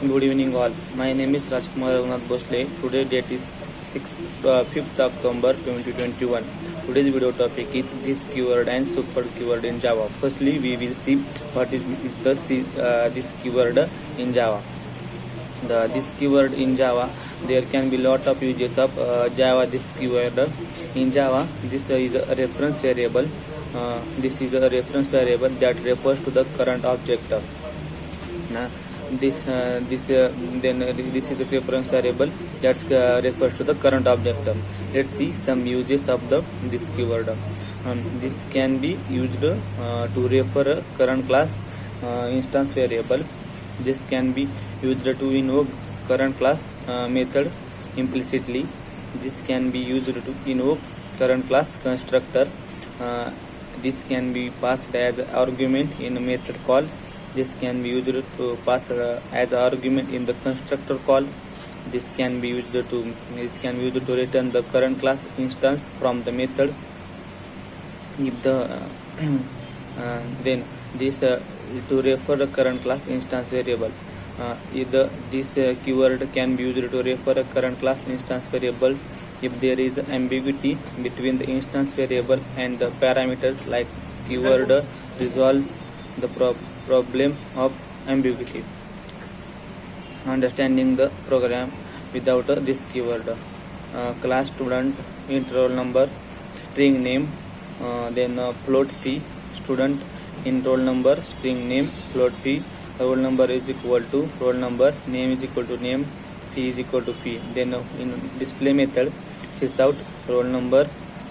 Good evening all. My name is Rajkumar Raghunath Bosle. Today date is 5th October 2021. Today's video topic is this keyword and super keyword in Java. Firstly, we will see what is this keyword in Java. This keyword in Java, there can be lot of uses of Java. This keyword in Java, this is a reference variable. This is a reference variable that refers to the current object. This is a reference variable that refers to the current object. Let's see some uses of this keyword. This can be used to refer a current class instance variable. This can be used to invoke current class method implicitly. This can be used to invoke current class constructor. This can be passed as argument in a method call. This can be used to pass as argument in the constructor call. This can be used to return the current class instance from the method. If the then this to refer the current class instance variable. This keyword can be used to refer a current class instance variable if there is ambiguity between the instance variable and the parameters. Like keyword resolves the problem of ambiguity. Understanding the program without this keyword. Class student, int roll number, string name, then float fee, student int roll number, string name, float fee, roll number is equal to roll number, name is equal to name, fee is equal to fee. Then in display method, sys out roll number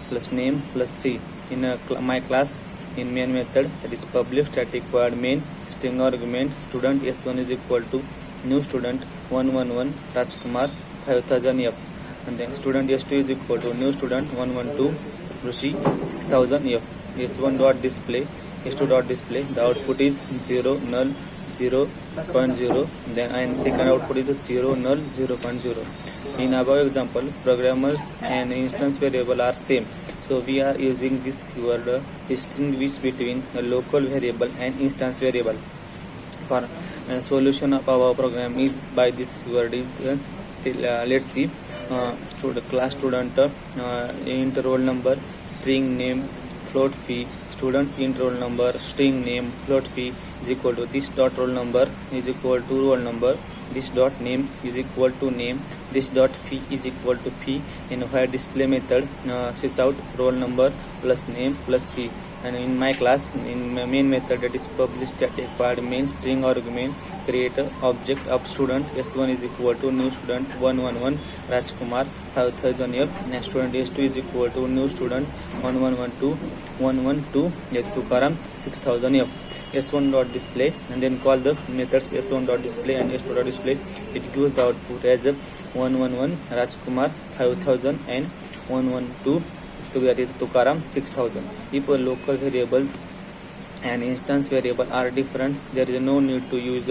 plus name plus fee. In my class, in main method, that is public static void main, string argument, student s1 is equal to new student 111 Rajkumar 5000f, and then student s2 is equal to new student 112 Rushi 6000f. s1 dot display, s2 dot display, the output is 0 null 0.0, then and second output is 0 null 0.0. In above example, programmers and instance variable are same. So we are using this keyword distinguish between a local variable and instance variable. For solution of our program is by this keyword is let's see. Class student int roll number, string name, float fee, student int roll number, string name, float fee is equal to this dot roll number is equal to roll number, this dot name is equal to name, this dot fee is equal to fee. In where display method, sys out roll number plus name plus fee. And in my class, in my main method, that is publish static void main string argument, create a object of student s1 is equal to new student 111 Rajkumar 5000f, and student s2 is equal to new student 1112 Tukaram 6000f. s1 dot display, and then call the methods s1 dot display and s2 dot display. It gives the output as 111 Rajkumar 5000 and 112, so that is Tukaram 6000. If local variables and instance variable are different, there is no need to use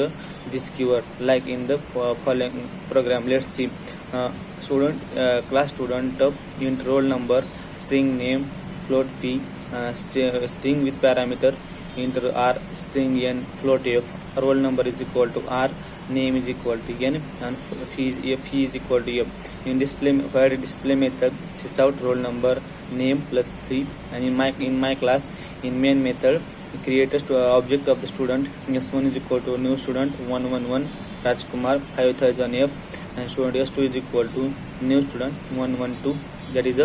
this keyword. Like in the following program, let's see. Student class student int roll number, string name, float fee, string with parameter int r, string n, float f, roll number is equal to r, name is equal to n, and fee is equal to f. In display method, sys out roll number, name plus fee. And in my class, in main method, create a object of the student s1 is equal to new student 111 Rajkumar 5000f, and student s2 is equal to new student 112, that is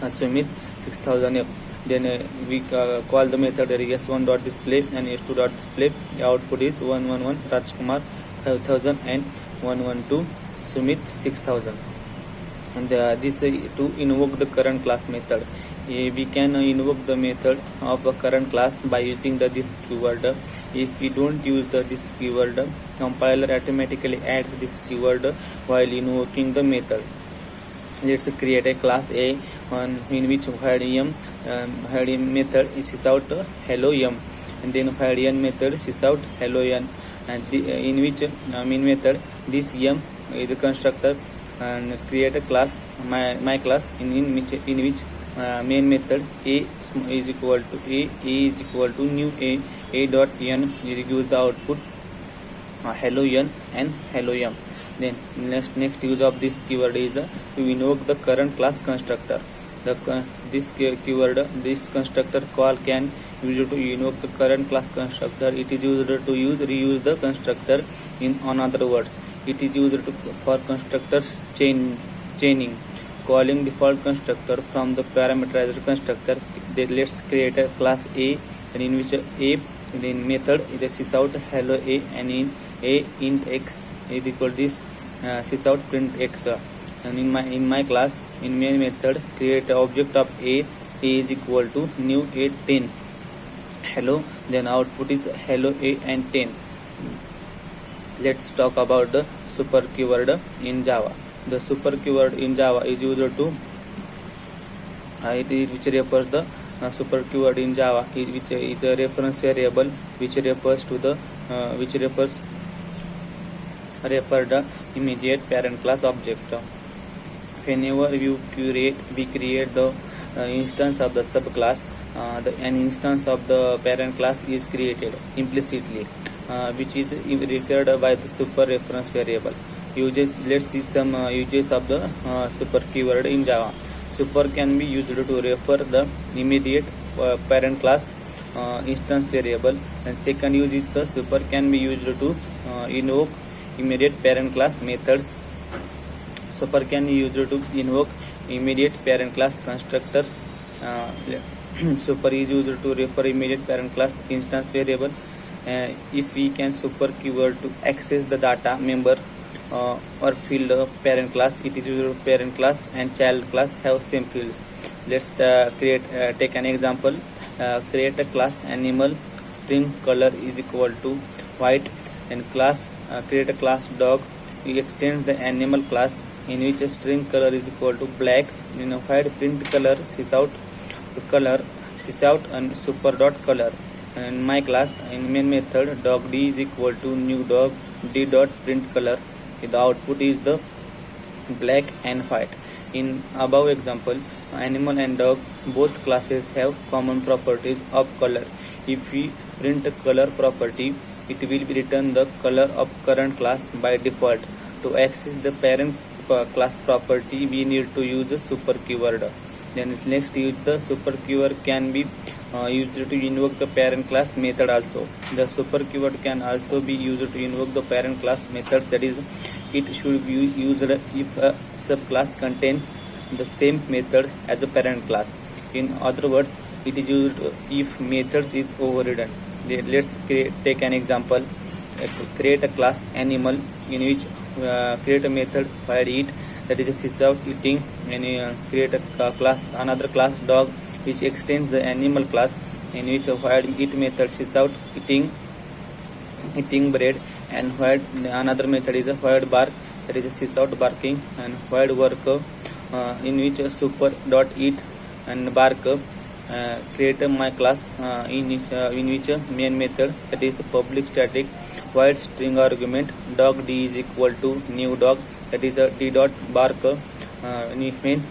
Sumit 6000f. Then we call the method s1 dot display and s2 dot display. The output is 111 Rajkumar 5000 and 112 Sumit 6000. And this to invoke the current class method. We can invoke the method of a current class by using this keyword. If we don't use this keyword, compiler automatically adds this keyword while invoking the method. Let's create a class A in which head m method sys out hello m, and then head n method sys out hello n, and in which main method this m is the constructor, and create a class my class in which main method a is equal to a is equal to new a dot n gives the output hello and hello. Then next use of this keyword is to invoke the current class constructor. This keyword, this constructor call can use to invoke the current class constructor. It is used to reuse the constructor. On other words, it is used for constructor chaining, calling default constructor from the parameterized constructor. Let's create a class A, and in which A in method is sysout hello A, and in A int x is equal to this sysout print x. And in my class, in main method, create an object of A is equal to new A 10 hello. Then output is hello A and 10. Let's talk about the super keyword in Java. The super keyword in Java is used to which refers the super keyword in Java which is a reference variable which refers to the the immediate parent class object. Whenever we create the instance of the subclass, an instance of the parent class is created implicitly, which is referred by the super reference variable. Let's see some uses of the super keyword in Java. Super can be used to refer the immediate parent class instance variable, and second use is the super can be used to invoke immediate parent class methods. Super can be used to invoke immediate parent class constructor. Super is used to refer immediate parent class instance variable. If we can super keyword to access the data member or field of parent class, it is used parent class and child class have same fields. Let's take an example. Create a class animal, string color is equal to white, and class create a class dog. We extend the animal class in which a string color is equal to black. In a white print color sysout and super dot color. And in my class, in main method, dog d is equal to new dog d dot print color. The output is the black and white. In above example, animal and dog both classes have common properties of color. If we print a color property, it will be return the color of current class by default. To access the parent class property, we need to use the super keyword. Then next use the super keyword can be used to invoke the parent class method also. The super keyword can also be used to invoke the parent class method. That is, it should be used if a subclass contains the same method as a parent class. In other words, it is used if methods is overridden. Let's take an example. Create a class animal in which create a method while eat, that is a sysout eating, and create a class another class dog which extends the animal class in which while eat method sysout eating bread, and while another method is a while bark, that is a sysout barking, and while work in which super dot eat and bark. Create my class in which main method, that is public static void string argument dog d is equal to new dog, that is a d dot bark. Main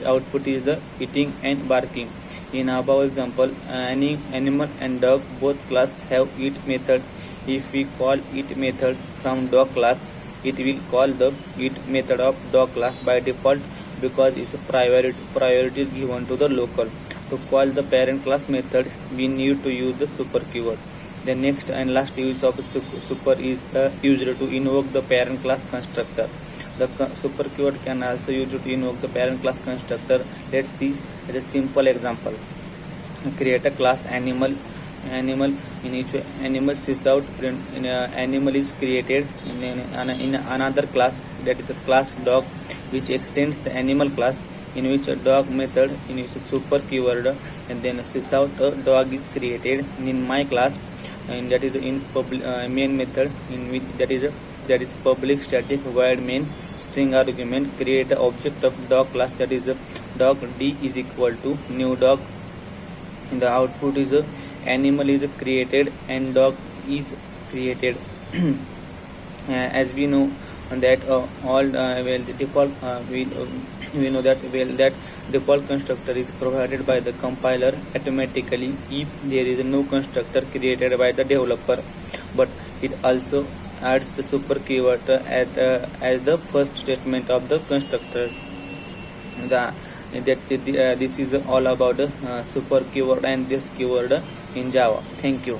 output is the eating and barking. In above example, any animal and dog both class have eat method. If we call eat method from dog class, it will call the eat method of dog class by default because its priority is given to the local. To call the parent class method, we need to use the super keyword. The next and last use of super is used to invoke the parent class constructor. The super keyword can also use to invoke the parent class constructor. Let's see a simple example. Create a class animal in which animal sysout print animal is created in another class, that is a class dog which extends the animal class in which a dog method in which a super keyword, and then sysout dog is created in my class, and that is in main method in which that is public static void main string argument create an object of dog class, that is dog d is equal to new dog. And the output is animal is created and dog is created. As we know that the default we know that that default constructor is provided by the compiler automatically if there is no constructor created by the developer, but it also adds the super keyword as the first statement of the constructor. This is all about super keyword and this keyword in Java. Thank you.